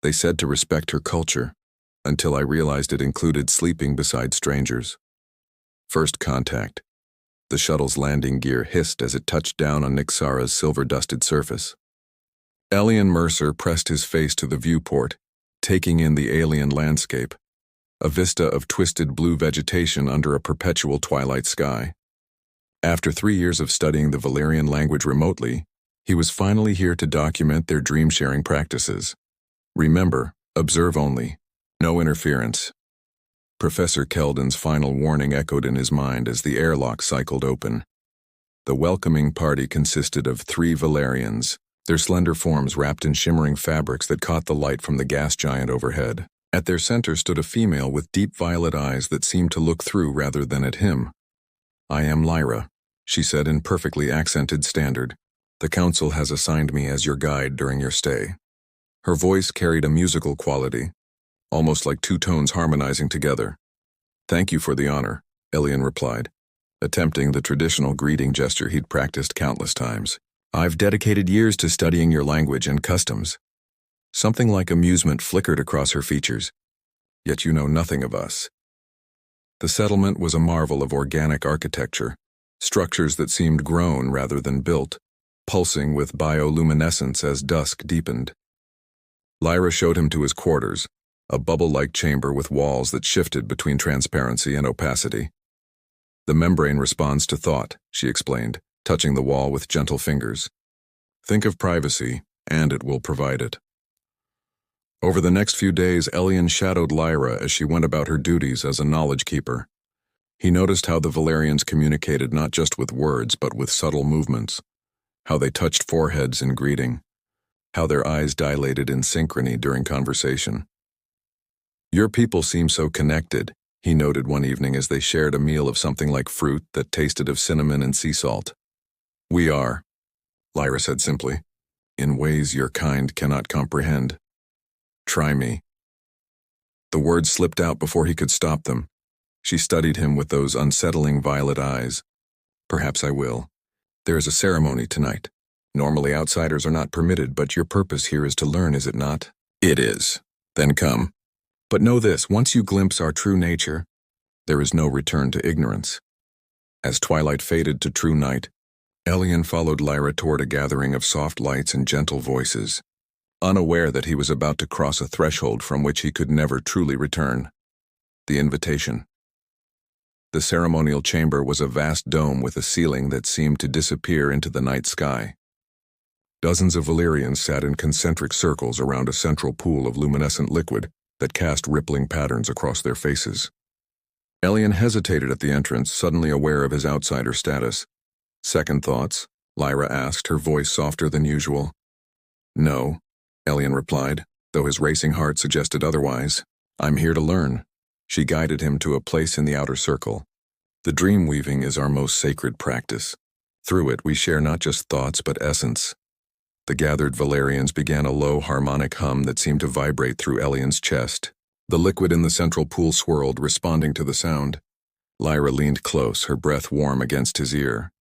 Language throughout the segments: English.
They said to respect her culture, until I realized it included sleeping beside strangers. First contact. The shuttle's landing gear hissed as it touched down on Nixara's silver-dusted surface. Elian Mercer pressed his face to the viewport, taking in the alien landscape, a vista of twisted blue vegetation under a perpetual twilight sky. After 3 years of studying the Valerian language remotely, he was finally here to document their dream-sharing practices. Remember, observe only. No interference. Professor Keldon's final warning echoed in his mind as the airlock cycled open. The welcoming party consisted of 3 Valerians, their slender forms wrapped in shimmering fabrics that caught the light from the gas giant overhead. At their center stood a female with deep violet eyes that seemed to look through rather than at him. "I am Lyra," she said in perfectly accented standard. "The council has assigned me as your guide during your stay." Her voice carried a musical quality, almost like 2 tones harmonizing together. "Thank you for the honor," Elian replied, attempting the traditional greeting gesture he'd practiced countless times. "I've dedicated years to studying your language and customs." Something like amusement flickered across her features. "Yet you know nothing of us." The settlement was a marvel of organic architecture, structures that seemed grown rather than built, pulsing with bioluminescence as dusk deepened. Lyra showed him to his quarters, a bubble-like chamber with walls that shifted between transparency and opacity. "The membrane responds to thought," she explained, touching the wall with gentle fingers. "Think of privacy, and it will provide it." Over the next few days, Elian shadowed Lyra as she went about her duties as a knowledge keeper. He noticed how the Valerians communicated not just with words but with subtle movements, how they touched foreheads in greeting, how their eyes dilated in synchrony during conversation. "Your people seem so connected," he noted one evening as they shared a meal of something like fruit that tasted of cinnamon and sea salt. "We are," Lyra said simply, "in ways your kind cannot comprehend. Try me." The words slipped out before he could stop them. She studied him with those unsettling violet eyes. "Perhaps I will. There is a ceremony tonight. Normally outsiders are not permitted, but your purpose here is to learn, is it not?" "It is." "Then come. But know this, once you glimpse our true nature, there is no return to ignorance." As twilight faded to true night, Elian followed Lyra toward a gathering of soft lights and gentle voices, unaware that he was about to cross a threshold from which he could never truly return. The invitation. The ceremonial chamber was a vast dome with a ceiling that seemed to disappear into the night sky. Dozens of Valerians sat in concentric circles around a central pool of luminescent liquid that cast rippling patterns across their faces. Elian hesitated at the entrance, suddenly aware of his outsider status. "Second thoughts?" Lyra asked, her voice softer than usual. "No," Elian replied, though his racing heart suggested otherwise. "I'm here to learn." She guided him to a place in the outer circle. "The dream weaving is our most sacred practice. Through it we share not just thoughts but essence." The gathered Valerians began a low harmonic hum that seemed to vibrate through Elian's chest. The liquid in the central pool swirled, responding to the sound. Lyra leaned close, her breath warm against his ear.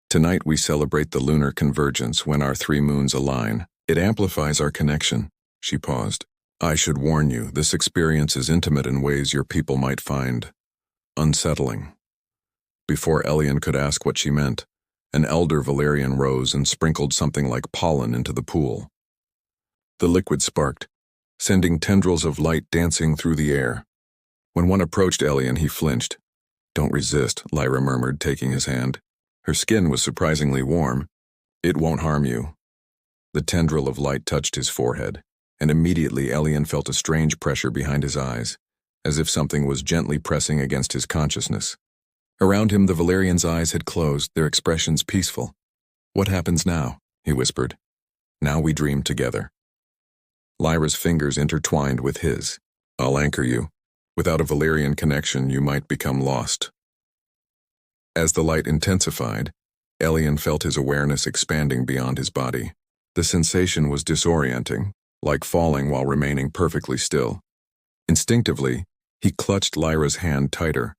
"Tonight we celebrate the lunar convergence when our 3 moons align. It amplifies our connection." She paused. "I should warn you, this experience is intimate in ways your people might find unsettling." Before Elian could ask what she meant, an elder Valerian rose and sprinkled something like pollen into the pool. The liquid sparked, sending tendrils of light dancing through the air. When one approached Elian, he flinched. "Don't resist," Lyra murmured, taking his hand. Her skin was surprisingly warm. "It won't harm you." The tendril of light touched his forehead, and immediately Elian felt a strange pressure behind his eyes, as if something was gently pressing against his consciousness. Around him, the Valerian's eyes had closed, their expressions peaceful. "What happens now?" he whispered. "Now we dream together." Lyra's fingers intertwined with his. "I'll anchor you. Without a Valerian connection, you might become lost." As the light intensified, Elian felt his awareness expanding beyond his body. The sensation was disorienting, like falling while remaining perfectly still. Instinctively, he clutched Lyra's hand tighter.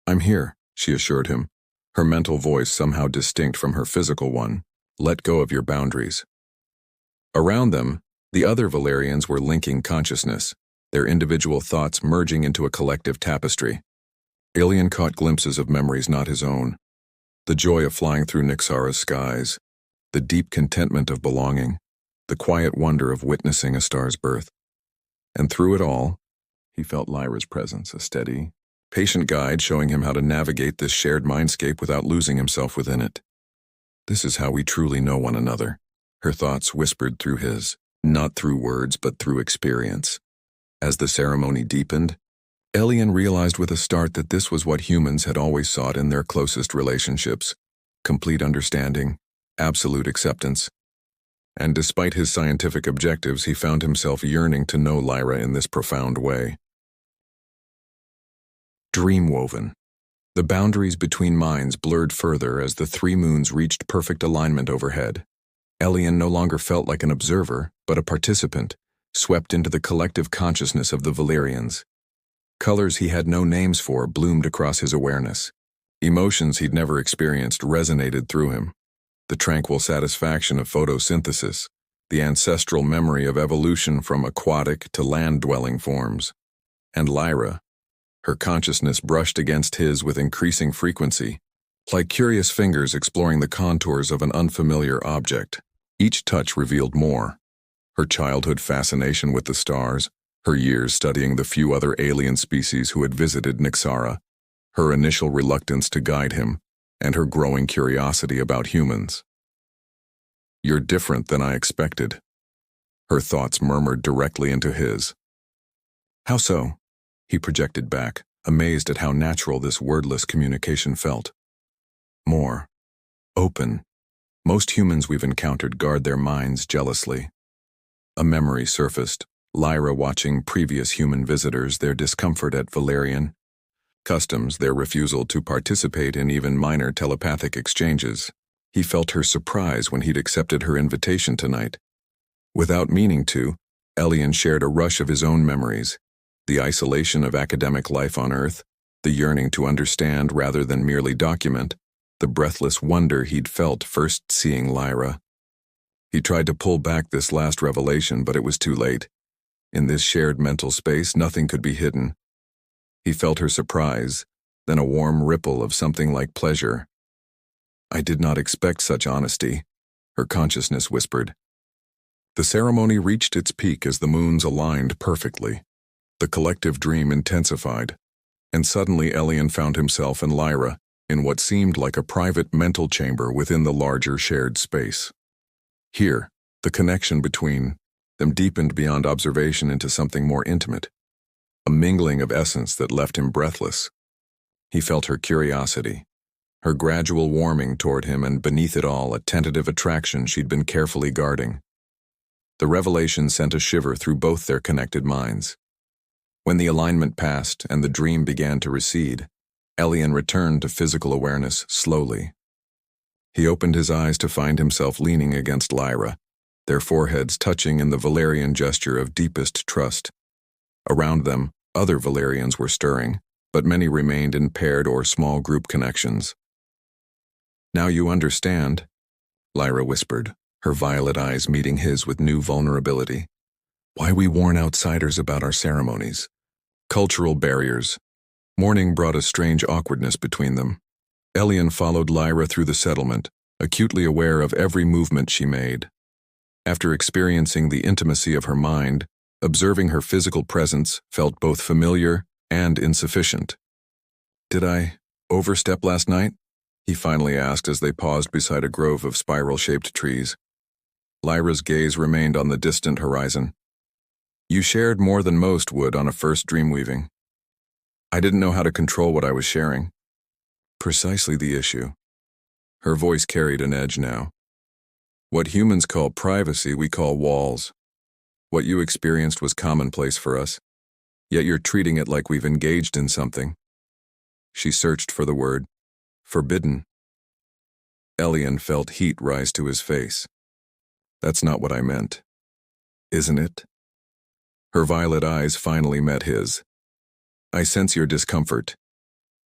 "I'm here," she assured him, her mental voice somehow distinct from her physical one. "Let go of your boundaries." Around them, The other Valerians were linking consciousness, their individual thoughts merging into a collective tapestry. Alien caught glimpses of memories not his own. The joy of flying through Nixara's skies, the deep contentment of belonging, the quiet wonder of witnessing a star's birth. And through it all, he felt Lyra's presence, a steady, patient guide showing him how to navigate this shared mindscape without losing himself within it. This is how we truly know one another, her thoughts whispered through his, not through words but through experience. As the ceremony deepened, Elian realized with a start that this was what humans had always sought in their closest relationships: complete understanding, absolute acceptance. And despite his scientific objectives, he found himself yearning to know Lyra in this profound way. Dream-woven. The boundaries between minds blurred further as the three moons reached perfect alignment overhead. Elian no longer felt like an observer, but a participant, swept into the collective consciousness of the Valerians. Colors he had no names for bloomed across his awareness. Emotions he'd never experienced resonated through him. The tranquil satisfaction of photosynthesis, the ancestral memory of evolution from aquatic to land-dwelling forms. And Lyra, her consciousness brushed against his with increasing frequency, like curious fingers exploring the contours of an unfamiliar object. Each touch revealed more: her childhood fascination with the stars, her years studying the few other alien species who had visited Nixara, her initial reluctance to guide him, and her growing curiosity about humans. "You're different than I expected," her thoughts murmured directly into his. "How so?" he projected back, amazed at how natural this wordless communication felt. "More open. Most humans we've encountered guard their minds jealously." A memory surfaced, Lyra watching previous human visitors, their discomfort at Valerian customs, their refusal to participate in even minor telepathic exchanges. He felt her surprise when he'd accepted her invitation tonight. Without meaning to, Elian shared a rush of his own memories: the isolation of academic life on Earth, the yearning to understand rather than merely document, the breathless wonder he'd felt first seeing Lyra. He tried to pull back this last revelation, but it was too late. In this shared mental space, nothing could be hidden. He felt her surprise, then a warm ripple of something like pleasure. "I did not expect such honesty," her consciousness whispered. The ceremony reached its peak as the moons aligned perfectly. The collective dream intensified, and suddenly Elian found himself and Lyra in what seemed like a private mental chamber within the larger shared space. Here, the connection between them deepened beyond observation into something more intimate, a mingling of essence that left him breathless. He felt her curiosity, her gradual warming toward him, and beneath it all, a tentative attraction she'd been carefully guarding. The revelation sent a shiver through both their connected minds. When the alignment passed and the dream began to recede, Elian returned to physical awareness slowly. He opened his eyes to find himself leaning against Lyra, their foreheads touching in the Valerian gesture of deepest trust. Around them, other Valerians were stirring, but many remained in paired or small group connections. "Now you understand," Lyra whispered, her violet eyes meeting his with new vulnerability. "Why we warn outsiders about our ceremonies. Cultural barriers." Morning brought a strange awkwardness between them. Elian followed Lyra through the settlement, acutely aware of every movement she made. After experiencing the intimacy of her mind, observing her physical presence felt both familiar and insufficient. "Did I overstep last night?" he finally asked as they paused beside a grove of spiral-shaped trees. Lyra's gaze remained on the distant horizon. "You shared more than most would on a first dream-weaving. I didn't know how to control what I was sharing." "Precisely the issue." Her voice carried an edge now. "What humans call privacy, we call walls. What you experienced was commonplace for us, yet you're treating it like we've engaged in something." She searched for the word. "Forbidden." Elian felt heat rise to his face. "That's not what I meant." "Isn't it?" Her violet eyes finally met his. "I sense your discomfort.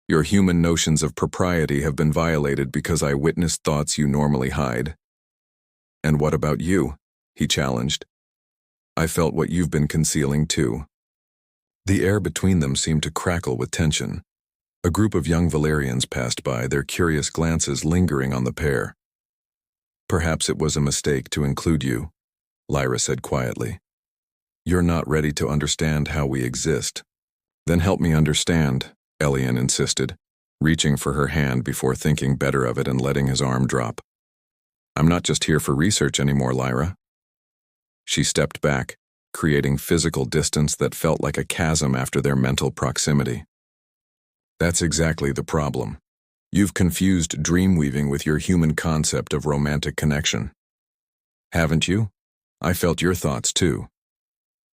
Your human notions of propriety have been violated because I witnessed thoughts you normally hide." "And what about you?" he challenged. I felt what you've been concealing too. The air between them seemed to crackle with tension. A group of young Valerians passed by, their curious glances lingering on the pair. Perhaps it was a mistake to include you, Lyra said quietly. You're not ready to understand how we exist. Then help me understand, Elian insisted, reaching for her hand before thinking better of it and letting his arm drop. I'm not just here for research anymore, Lyra. She stepped back, creating physical distance that felt like a chasm after their mental proximity. That's exactly the problem. You've confused dream-weaving with your human concept of romantic connection. Haven't you? I felt your thoughts too.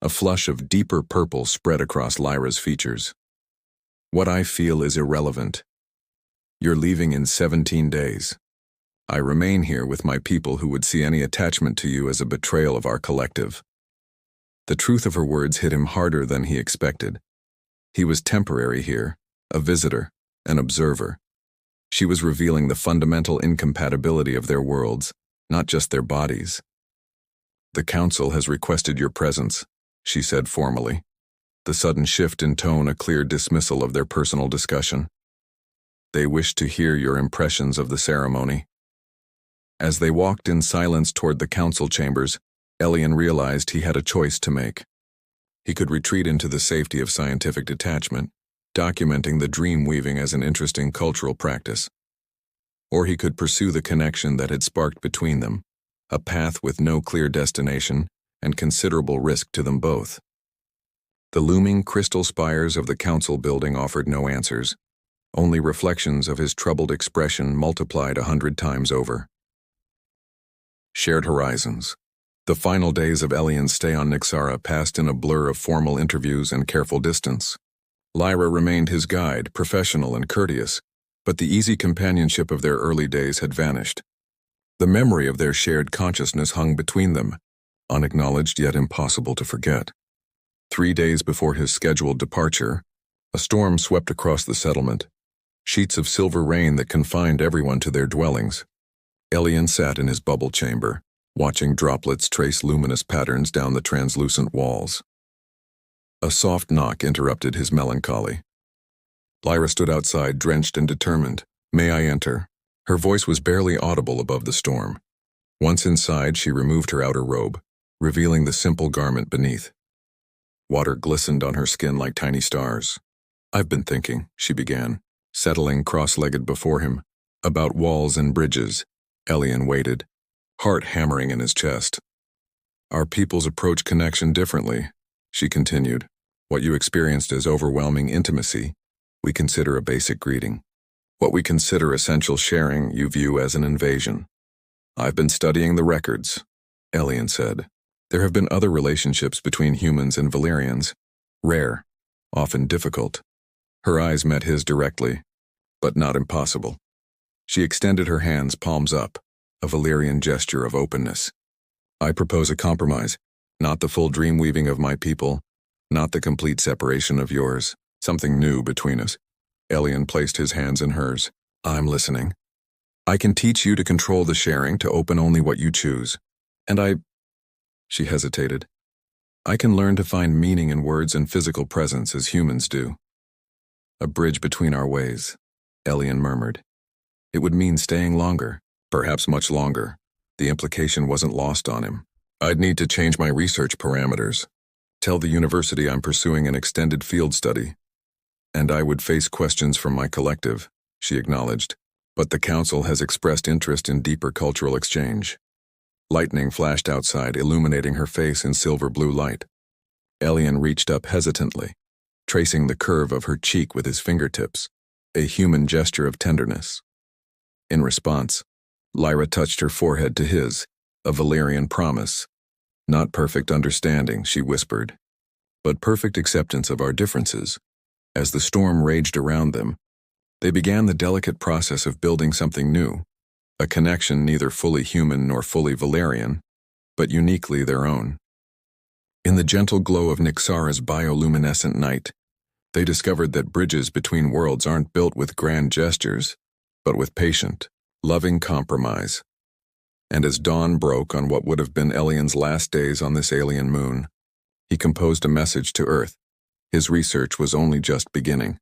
A flush of deeper purple spread across Lyra's features. What I feel is irrelevant. You're leaving in 17 days. I remain here with my people who would see any attachment to you as a betrayal of our collective. The truth of her words hit him harder than he expected. He was temporary here, a visitor, an observer. She was revealing the fundamental incompatibility of their worlds, not just their bodies. The council has requested your presence, she said formally. The sudden shift in tone a clear dismissal of their personal discussion. They wish to hear your impressions of the ceremony. As they walked in silence toward the council chambers, Elian realized he had a choice to make. He could retreat into the safety of scientific detachment, documenting the dream weaving as an interesting cultural practice. Or he could pursue the connection that had sparked between them, a path with no clear destination and considerable risk to them both. The looming crystal spires of the council building offered no answers, only reflections of his troubled expression multiplied 100 times over. Shared horizons. The final days of Elian's stay on Nixara passed in a blur of formal interviews and careful distance. Lyra remained his guide, professional and courteous, but the easy companionship of their early days had vanished. The memory of their shared consciousness hung between them, unacknowledged yet impossible to forget. 3 days before his scheduled departure, a storm swept across the settlement, sheets of silver rain that confined everyone to their dwellings. Elian sat in his bubble chamber, watching droplets trace luminous patterns down the translucent walls. A soft knock interrupted his melancholy. Lyra stood outside, drenched and determined. May I enter? Her voice was barely audible above the storm. Once inside, she removed her outer robe, revealing the simple garment beneath. Water glistened on her skin like tiny stars. I've been thinking, she began, settling cross-legged before him, about walls and bridges. Elian waited, heart hammering in his chest. Our peoples approach connection differently, she continued. What you experienced as overwhelming intimacy, we consider a basic greeting. What we consider essential sharing, you view as an invasion. I've been studying the records, Elian said. There have been other relationships between humans and Valerians, rare, often difficult. Her eyes met his directly, but not impossible. She extended her hands, palms up, a Valerian gesture of openness. I propose a compromise, not the full dream weaving of my people, not the complete separation of yours, something new between us. Elian placed his hands in hers. I'm listening. I can teach you to control the sharing, to open only what you choose. And she hesitated. I can learn to find meaning in words and physical presence as humans do. A bridge between our ways, Elian murmured. It would mean staying longer, perhaps much longer. The implication wasn't lost on him. I'd need to change my research parameters. Tell the university I'm pursuing an extended field study. And I would face questions from my collective, she acknowledged. But the council has expressed interest in deeper cultural exchange. Lightning flashed outside, illuminating her face in silver blue light. Elian reached up hesitantly, tracing the curve of her cheek with his fingertips, a human gesture of tenderness. In response, Lyra touched her forehead to his, a Valerian promise. Not perfect understanding, she whispered, but perfect acceptance of our differences. As the storm raged around them, they began the delicate process of building something new, a connection neither fully human nor fully Valerian, but uniquely their own. In the gentle glow of Nixara's bioluminescent night, they discovered that bridges between worlds aren't built with grand gestures, but with patient, loving compromise. And as dawn broke on what would have been Elian's last days on this alien moon, he composed a message to Earth. His research was only just beginning.